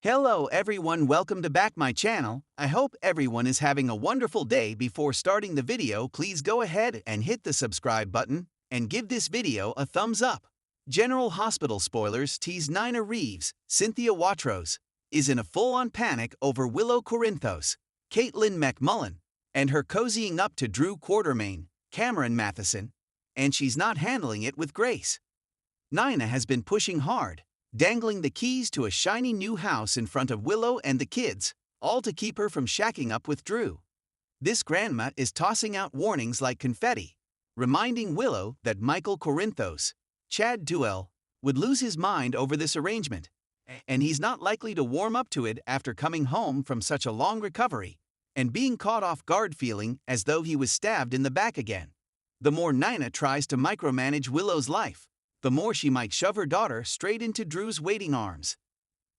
Hello everyone, welcome to back my channel. I hope everyone is having a wonderful day. Before starting the video, please go ahead and hit the subscribe button and give this video a thumbs up. General Hospital spoilers tease Nina Reeves, Cynthia Watros, is in a full-on panic over Willow Corinthos, Caitlin McMullen, and her cozying up to Drew Quartermaine, Cameron Matheson, and she's not handling it with grace. Nina has been pushing hard, dangling the keys to a shiny new house in front of Willow and the kids, all to keep her from shacking up with Drew. This grandma is tossing out warnings like confetti, reminding Willow that Michael Corinthos, Chad Duell, would lose his mind over this arrangement, and he's not likely to warm up to it after coming home from such a long recovery and being caught off guard feeling as though he was stabbed in the back again. The more Nina tries to micromanage Willow's life, the more she might shove her daughter straight into Drew's waiting arms.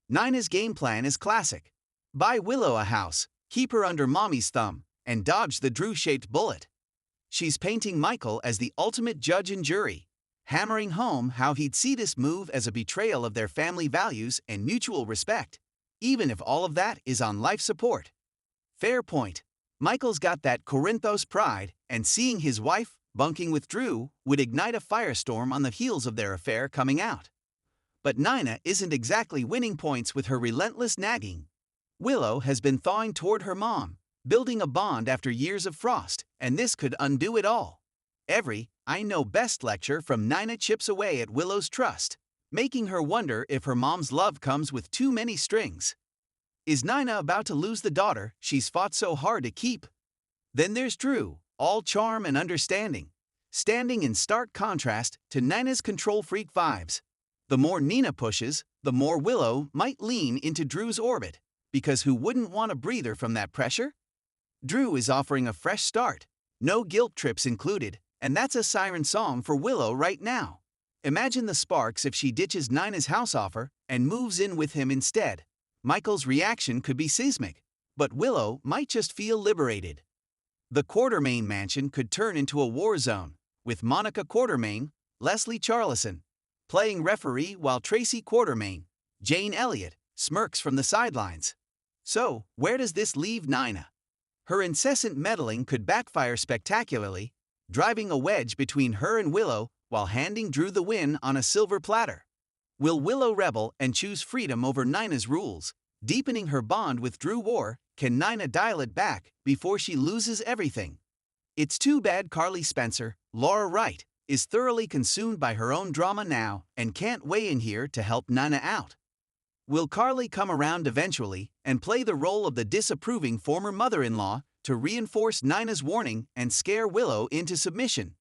Nina's game plan is classic. Buy Willow a house, keep her under mommy's thumb, and dodge the Drew-shaped bullet. She's painting Michael as the ultimate judge and jury, hammering home how he'd see this move as a betrayal of their family values and mutual respect, even if all of that is on life support. Fair point. Michael's got that Corinthos pride, and seeing his wife bunking with Drew would ignite a firestorm on the heels of their affair coming out. But Nina isn't exactly winning points with her relentless nagging. Willow has been thawing toward her mom, building a bond after years of frost, and this could undo it all. Every "I know best" lecture from Nina chips away at Willow's trust, making her wonder if her mom's love comes with too many strings. Is Nina about to lose the daughter she's fought so hard to keep? Then there's Drew, all charm and understanding, standing in stark contrast to Nina's control-freak vibes. The more Nina pushes, the more Willow might lean into Drew's orbit, because who wouldn't want a breather from that pressure? Drew is offering a fresh start, no guilt trips included, and that's a siren song for Willow right now. Imagine the sparks if she ditches Nina's house offer and moves in with him instead. Michael's reaction could be seismic, but Willow might just feel liberated. The Quartermaine mansion could turn into a war zone, with Monica Quartermaine, Leslie Charleson, playing referee while Tracy Quartermaine, Jane Elliott, smirks from the sidelines. So, where does this leave Nina? Her incessant meddling could backfire spectacularly, driving a wedge between her and Willow while handing Drew the win on a silver platter. Will Willow rebel and choose freedom over Nina's rules, deepening her bond with Drew, or can Nina dial it back before she loses everything? It's too bad Carly Spencer, Laura Wright, is thoroughly consumed by her own drama now and can't weigh in here to help Nina out. Will Carly come around eventually and play the role of the disapproving former mother-in-law to reinforce Nina's warning and scare Willow into submission?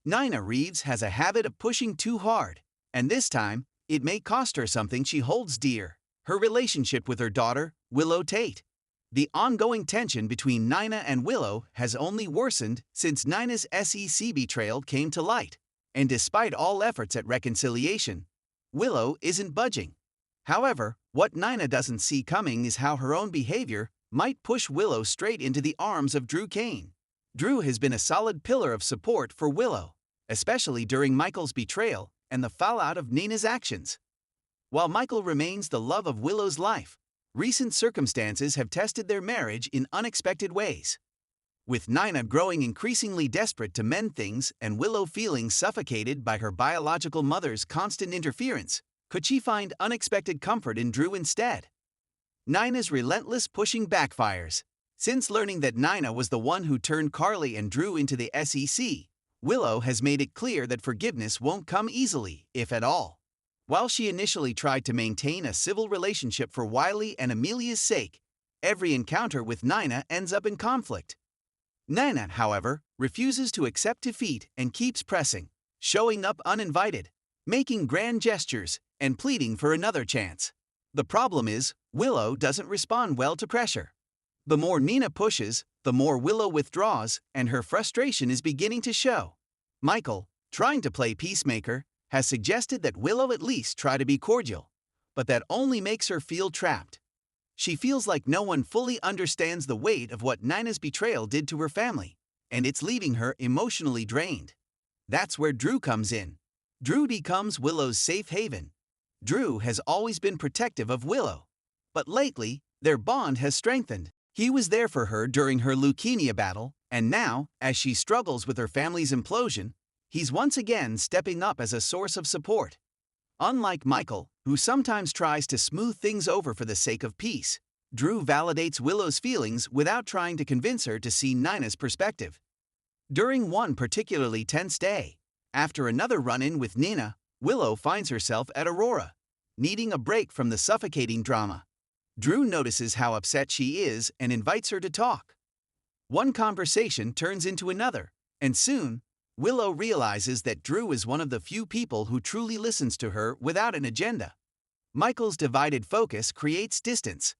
Nina Reeves has a habit of pushing too hard, and this time, it may cost her something she holds dear: her relationship with her daughter, Willow Tate. The ongoing tension between Nina and Willow has only worsened since Nina's SEC betrayal came to light, and despite all efforts at reconciliation, Willow isn't budging. However, what Nina doesn't see coming is how her own behavior might push Willow straight into the arms of Drew Cain. Drew has been a solid pillar of support for Willow, especially during Michael's betrayal and the fallout of Nina's actions. While Michael remains the love of Willow's life, recent circumstances have tested their marriage in unexpected ways. With Nina growing increasingly desperate to mend things and Willow feeling suffocated by her biological mother's constant interference, could she find unexpected comfort in Drew instead? Nina's relentless pushing backfires. Since learning that Nina was the one who turned Carly and Drew into the SEC, Willow has made it clear that forgiveness won't come easily, if at all. While she initially tried to maintain a civil relationship for Wiley and Amelia's sake, every encounter with Nina ends up in conflict. Nina, however, refuses to accept defeat and keeps pressing, showing up uninvited, making grand gestures, and pleading for another chance. The problem is, Willow doesn't respond well to pressure. The more Nina pushes, the more Willow withdraws, and her frustration is beginning to show. Michael, trying to play peacemaker, has suggested that Willow at least try to be cordial, but that only makes her feel trapped. She feels like no one fully understands the weight of what Nina's betrayal did to her family, and it's leaving her emotionally drained. That's where Drew comes in. Drew becomes Willow's safe haven. Drew has always been protective of Willow, but lately, their bond has strengthened. He was there for her during her leukemia battle, and now, as she struggles with her family's implosion, he's once again stepping up as a source of support. Unlike Michael, who sometimes tries to smooth things over for the sake of peace, Drew validates Willow's feelings without trying to convince her to see Nina's perspective. During one particularly tense day, after another run-in with Nina, Willow finds herself at Aurora, needing a break from the suffocating drama. Drew notices how upset she is and invites her to talk. One conversation turns into another, and soon, Willow realizes that Drew is one of the few people who truly listens to her without an agenda. Michael's divided focus creates distance.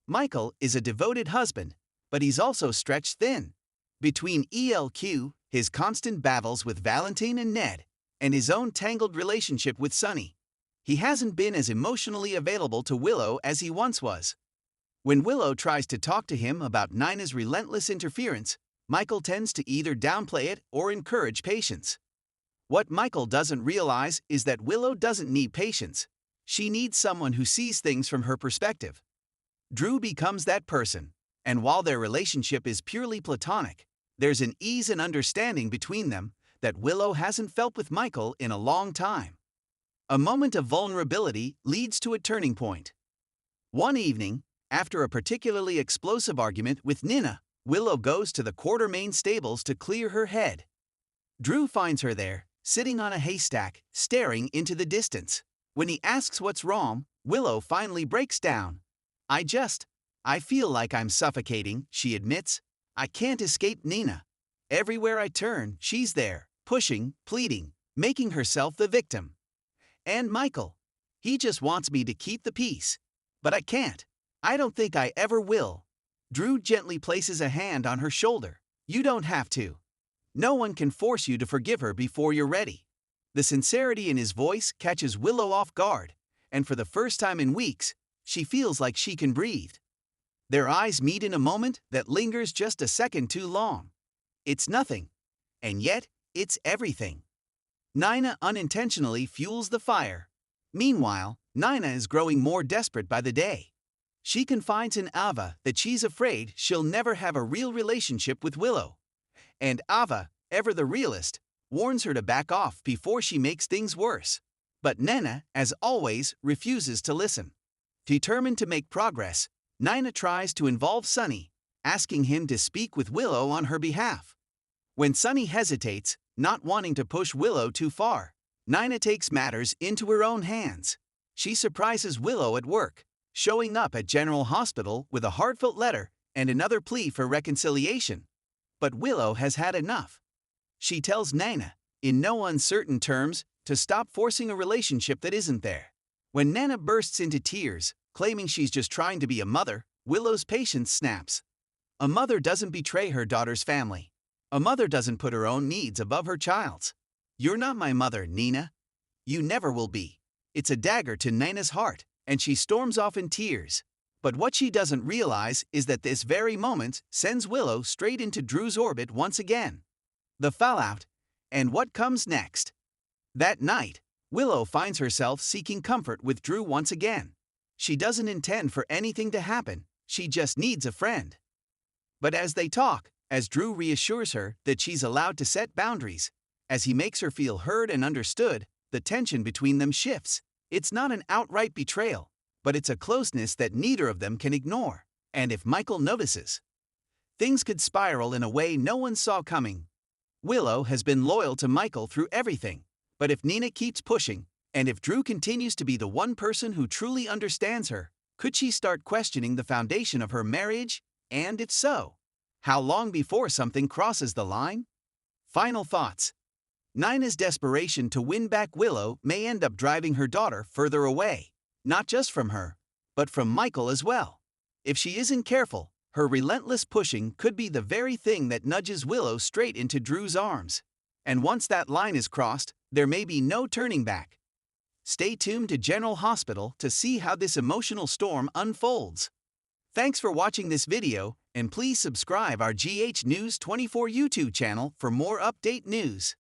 Michael is a devoted husband, but he's also stretched thin. Between ELQ, his constant battles with Valentine and Ned, and his own tangled relationship with Sunny, he hasn't been as emotionally available to Willow as he once was. When Willow tries to talk to him about Nina's relentless interference, Michael tends to either downplay it or encourage patience. What Michael doesn't realize is that Willow doesn't need patience. She needs someone who sees things from her perspective. Drew becomes that person, and while their relationship is purely platonic, there's an ease and understanding between them that Willow hasn't felt with Michael in a long time. A moment of vulnerability leads to a turning point. One evening, after a particularly explosive argument with Nina, Willow goes to the Quartermain stables to clear her head. Drew finds her there, sitting on a haystack, staring into the distance. When he asks what's wrong, Willow finally breaks down. I feel like I'm suffocating," she admits. "I can't escape Nina. Everywhere I turn, she's there, pushing, pleading, making herself the victim. And Michael, he just wants me to keep the peace. But I can't. I don't think I ever will." Drew gently places a hand on her shoulder. "You don't have to. No one can force you to forgive her before you're ready." The sincerity in his voice catches Willow off guard, and for the first time in weeks, she feels like she can breathe. Their eyes meet in a moment that lingers just a second too long. It's nothing, and yet it's everything. Nina unintentionally fuels the fire. Meanwhile, Nina is growing more desperate by the day. She confides in Ava that she's afraid she'll never have a real relationship with Willow. And Ava, ever the realist, warns her to back off before she makes things worse. But Nina, as always, refuses to listen. Determined to make progress, Nina tries to involve Sunny, asking him to speak with Willow on her behalf. When Sunny hesitates, not wanting to push Willow too far, Nina takes matters into her own hands. She surprises Willow at work, showing up at General Hospital with a heartfelt letter and another plea for reconciliation. But Willow has had enough. She tells Nina, in no uncertain terms, to stop forcing a relationship that isn't there. When Nina bursts into tears, claiming she's just trying to be a mother, Willow's patience snaps. A mother doesn't betray her daughter's family. A mother doesn't put her own needs above her child's. "You're not my mother, Nina. You never will be." It's a dagger to Nina's heart, and she storms off in tears. But what she doesn't realize is that this very moment sends Willow straight into Drew's orbit once again. The fallout, and what comes next. That night, Willow finds herself seeking comfort with Drew once again. She doesn't intend for anything to happen, she just needs a friend. But as they talk, as Drew reassures her that she's allowed to set boundaries, as he makes her feel heard and understood, the tension between them shifts. It's not an outright betrayal, but it's a closeness that neither of them can ignore. And if Michael notices, things could spiral in a way no one saw coming. Willow has been loyal to Michael through everything, but if Nina keeps pushing, and if Drew continues to be the one person who truly understands her, could she start questioning the foundation of her marriage? And if so, how long before something crosses the line? Final thoughts. Nina's desperation to win back Willow may end up driving her daughter further away, not just from her, but from Michael as well. If she isn't careful, her relentless pushing could be the very thing that nudges Willow straight into Drew's arms. And once that line is crossed, there may be no turning back. Stay tuned to General Hospital to see how this emotional storm unfolds. Thanks for watching this video, and please subscribe our GH News 24 YouTube channel for more update news.